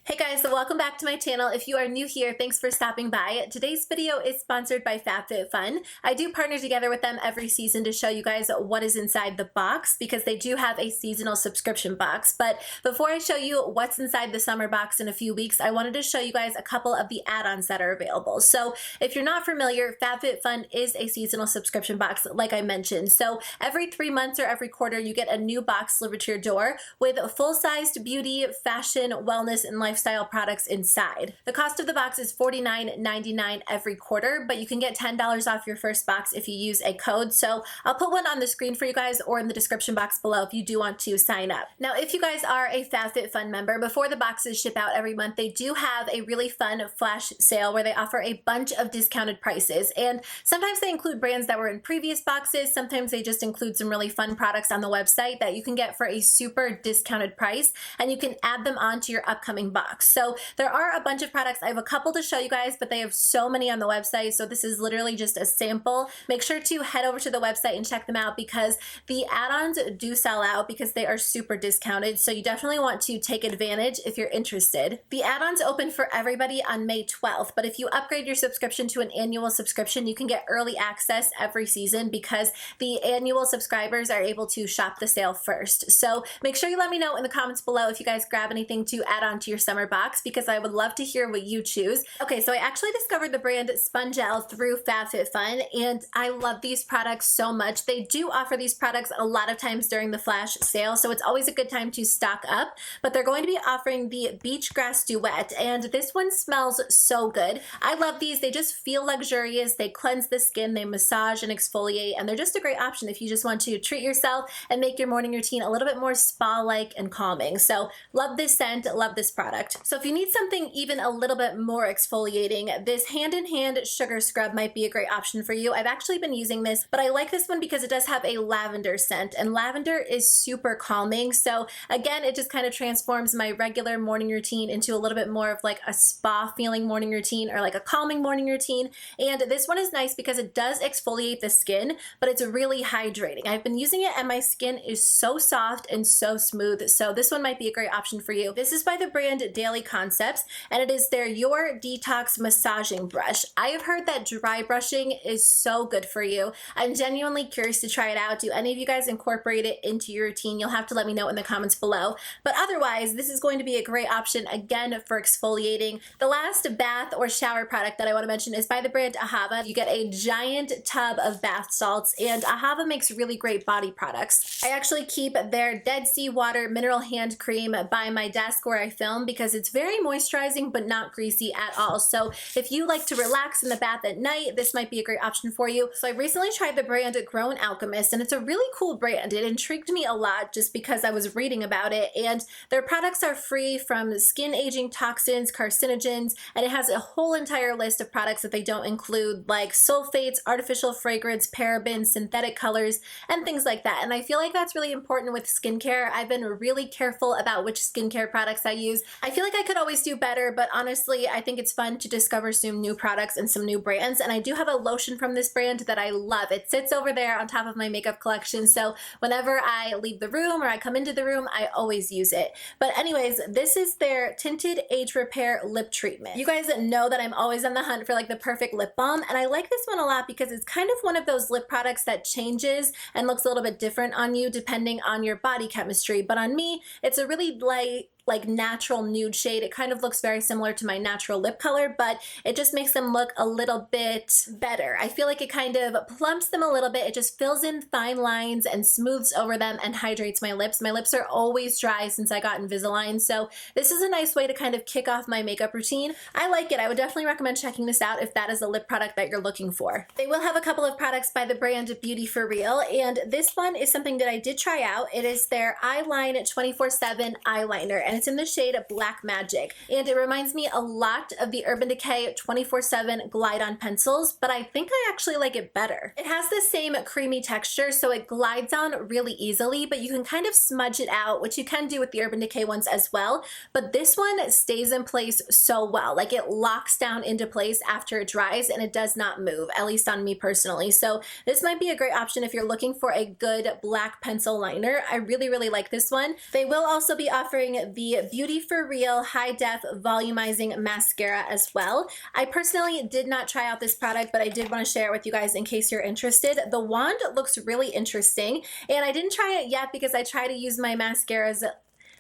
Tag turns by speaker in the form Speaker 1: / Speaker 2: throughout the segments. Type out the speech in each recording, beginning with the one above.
Speaker 1: Hey guys, so welcome back to my channel. If you are new here, thanks for stopping by. Today's video is sponsored by Fabfitfun. I do partner together with them every season to show you guys what is inside the box because they do have a seasonal subscription box. But before I show you what's inside the summer box in a few weeks, I wanted to show you guys a couple of the add-ons that are available. So if you're not familiar, Fabfitfun is a seasonal subscription box like I mentioned. So every 3 months or every quarter, you get a new box delivered to your door with full-sized beauty, fashion, wellness, and lifestyle products inside. The cost of the box is $49.99 every quarter, but you can get $10 off your first box if you use a code. So I'll put one on the screen for you guys or in the description box below if you do want to sign up. Now, if you guys are a Fabfitfun member, before the boxes ship out every month, they do have a really fun flash sale where they offer a bunch of discounted prices. And sometimes they include brands that were in previous boxes. Sometimes they just include some really fun products on the website that you can get for a super discounted price, and you can add them onto your upcoming box. So there are a bunch of products. I have a couple to show you guys, but they have so many on the website. So this is literally just a sample. Make sure to head over to the website and check them out because the add-ons do sell out because they are super discounted. So you definitely want to take advantage if you're interested. The add-ons open for everybody on May 12th, but if you upgrade your subscription to an annual subscription, you can get early access every season because the annual subscribers are able to shop the sale first. So make sure you let me know in the comments below if you guys grab anything to add on to your summer box because I would love to hear what you choose. Okay, so I actually discovered the brand Spongelle through Fabfitfun, and I love these products so much. They do offer these products a lot of times during the flash sale, so it's always a good time to stock up, but they're going to be offering the Beach Grass Duet, and this one smells so good. I love these. They just feel luxurious. They cleanse the skin, they massage and exfoliate, and they're just a great option if you just want to treat yourself and make your morning routine a little bit more spa-like and calming. So love this scent, love this product. So if you need something even a little bit more exfoliating, this Hand in Hand Sugar Scrub might be a great option for you. I've actually been using this, but I like this one because it does have a lavender scent, and lavender is super calming. So again, it just kind of transforms my regular morning routine into a little bit more of like a spa feeling morning routine or like a calming morning routine. And this one is nice because it does exfoliate the skin, but it's really hydrating. I've been using it and my skin is so soft and so smooth. So this one might be a great option for you. This is by the brand Daily Concepts, and it is their Your Detox Massaging Brush. I have heard that dry brushing is so good for you. I'm genuinely curious to try it out. Do any of you guys incorporate it into your routine? You'll have to let me know in the comments below. But otherwise, this is going to be a great option again for exfoliating. The last bath or shower product that I want to mention is by the brand Ahava. You get a giant tub of bath salts, and Ahava makes really great body products. I actually keep their Dead Sea Water Mineral Hand Cream by my desk where I film because it's very moisturizing but not greasy at all. So if you like to relax in the bath at night, this might be a great option for you. So I recently tried the brand Grown Alchemist, and it's a really cool brand. It intrigued me a lot just because I was reading about it, and their products are free from skin aging toxins, carcinogens, and it has a whole entire list of products that they don't include, like sulfates, artificial fragrance, parabens, synthetic colors, and things like that. And I feel like that's really important with skincare. I've been really careful about which skincare products I use. I feel like I could always do better, but honestly, I think it's fun to discover some new products and some new brands. And I do have a lotion from this brand that I love. It sits over there on top of my makeup collection. So whenever I leave the room or I come into the room, I always use it. But anyways, this is their Tinted Age Repair Lip Treatment. You guys know that I'm always on the hunt for like the perfect lip balm. And I like this one a lot because it's kind of one of those lip products that changes and looks a little bit different on you depending on your body chemistry. But on me, it's a really light, like natural nude shade. It kind of looks very similar to my natural lip color, but it just makes them look a little bit better. I feel like it kind of plumps them a little bit. It just fills in fine lines and smooths over them and hydrates my lips. My lips are always dry since I got Invisalign, so this is a nice way to kind of kick off my makeup routine. I like it. I would definitely recommend checking this out if that is a lip product that you're looking for. They will have a couple of products by the brand Beauty For Real, and this one is something that I did try out. It is their Eyeliner 24/7 eyeliner, and it's in the shade Black Magic, and it reminds me a lot of the Urban Decay 24/7 Glide On pencils, but I think I actually like it better. It has the same creamy texture, so it glides on really easily, but you can kind of smudge it out, which you can do with the Urban Decay ones as well, but this one stays in place so well. Like, it locks down into place after it dries, and it does not move, at least on me personally. So this might be a great option if you're looking for a good black pencil liner. I really, really like this one. They will also be offering the the Beauty for Real High Def Volumizing Mascara as well. I personally did not try out this product, but I did want to share it with you guys in case you're interested. The wand looks really interesting, and I didn't try it yet because I try to use my mascaras,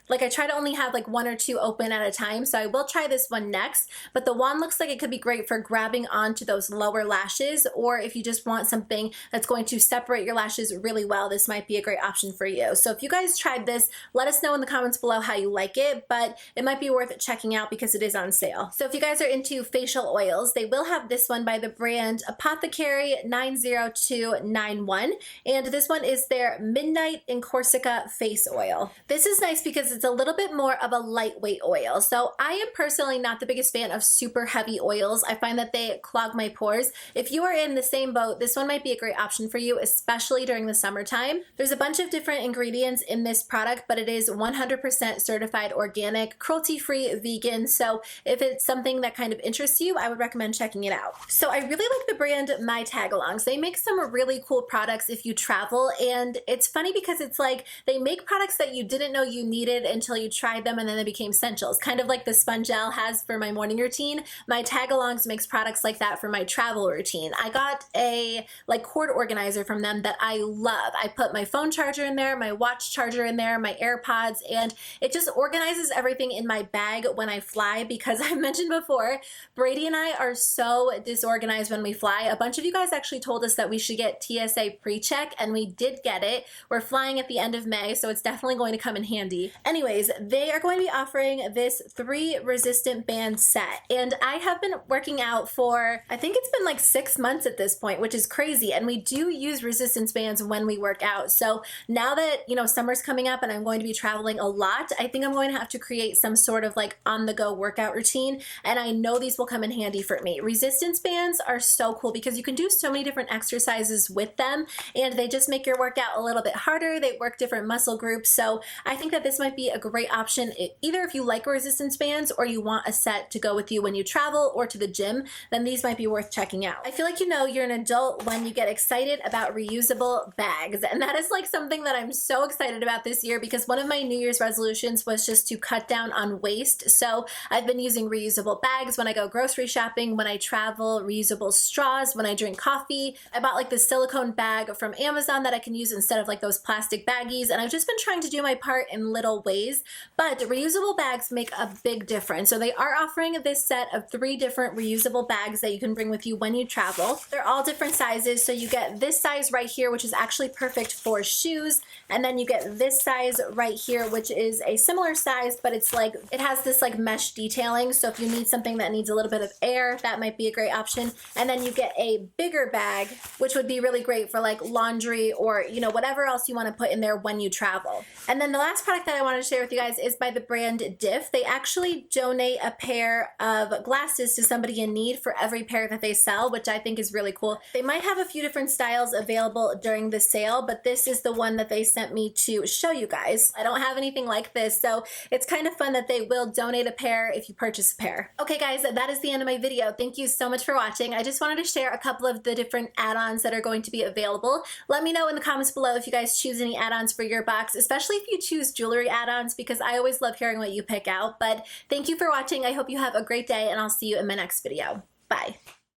Speaker 1: like I try to only have like 1 or 2 open at a time, so I will try this one next. But the wand looks like it could be great for grabbing onto those lower lashes, or if you just want something that's going to separate your lashes really well, this might be a great option for you. So if you guys tried this, let us know in the comments below how you like it, but it might be worth checking out because it is on sale. So if you guys are into facial oils, they will have this one by the brand Apothecary 90291, and this one is their Midnight in Corsica Face Oil. This is nice because it's a little bit more of a lightweight oil. So I am personally not the biggest fan of super heavy oils. I find that they clog my pores. If you are in the same boat, this one might be a great option for you, especially during the summertime. There's a bunch of different ingredients in this product, but it is 100% certified organic, cruelty-free, vegan. So if it's something that kind of interests you, I would recommend checking it out. So I really like the brand My Tagalongs. They make some really cool products if you travel, and it's funny because it's like they make products that you didn't know you needed until you tried them, and then they became essentials. Kind of like the Spongelle has for my morning routine. My Tagalongs makes products like that for my travel routine. I got a like cord organizer from them that I love. I put my phone charger in there, my watch charger in there, my AirPods, and it just organizes everything in my bag when I fly, because I mentioned before, Brady and I are so disorganized when we fly. A bunch of you guys actually told us that we should get TSA pre-check, and we did get it. We're flying at the end of May, so it's definitely going to come in handy. Anyways, they are going to be offering this 3 resistant band set, and I have been working out for, I think it's been like 6 months at this point, which is crazy, and we do use resistance bands when we work out. So now that, you know, summer's coming up and I'm going to be traveling a lot, I think I'm going to have to create some sort of like on-the-go workout routine, and I know these will come in handy for me. Resistance bands are so cool because you can do so many different exercises with them, and they just make your workout a little bit harder. They work different muscle groups, so I think that this might be a great option either if you like resistance bands or you want a set to go with you when you travel or to the gym. Then these might be worth checking out. I feel like, you know, you're an adult when you get excited about reusable bags, and that is like something that I'm so excited about this year, because one of my New Year's resolutions was just to cut down on waste. So I've been using reusable bags when I go grocery shopping, when I travel, reusable straws when I drink coffee. I bought like the silicone bag from Amazon that I can use instead of like those plastic baggies, and I've just been trying to do my part in little ways. But reusable bags make a big difference. So they are offering this set of 3 different reusable bags that you can bring with you when you travel. They're all different sizes. So you get this size right here, which is actually perfect for shoes. And then you get this size right here, which is a similar size, but it's like, it has this like mesh detailing. So if you need something that needs a little bit of air, that might be a great option. And then you get a bigger bag, which would be really great for like laundry or, you know, whatever else you want to put in there when you travel. And then the last product that I want to share with you guys is by the brand Diff. They actually donate a pair of glasses to somebody in need for every pair that they sell, which I think is really cool. They might have a few different styles available during the sale, but this is the one that they sent me to show you guys. I don't have anything like this, so it's kind of fun that they will donate a pair if you purchase a pair. Okay guys, that is the end of my video. Thank you so much for watching. I just wanted to share a couple of the different add-ons that are going to be available. Let me know in the comments below if you guys choose any add-ons for your box, especially if you choose jewelry add-ons, because I always love hearing what you pick out. But thank you for watching. I hope you have a great day, and I'll see you in my next video. Bye.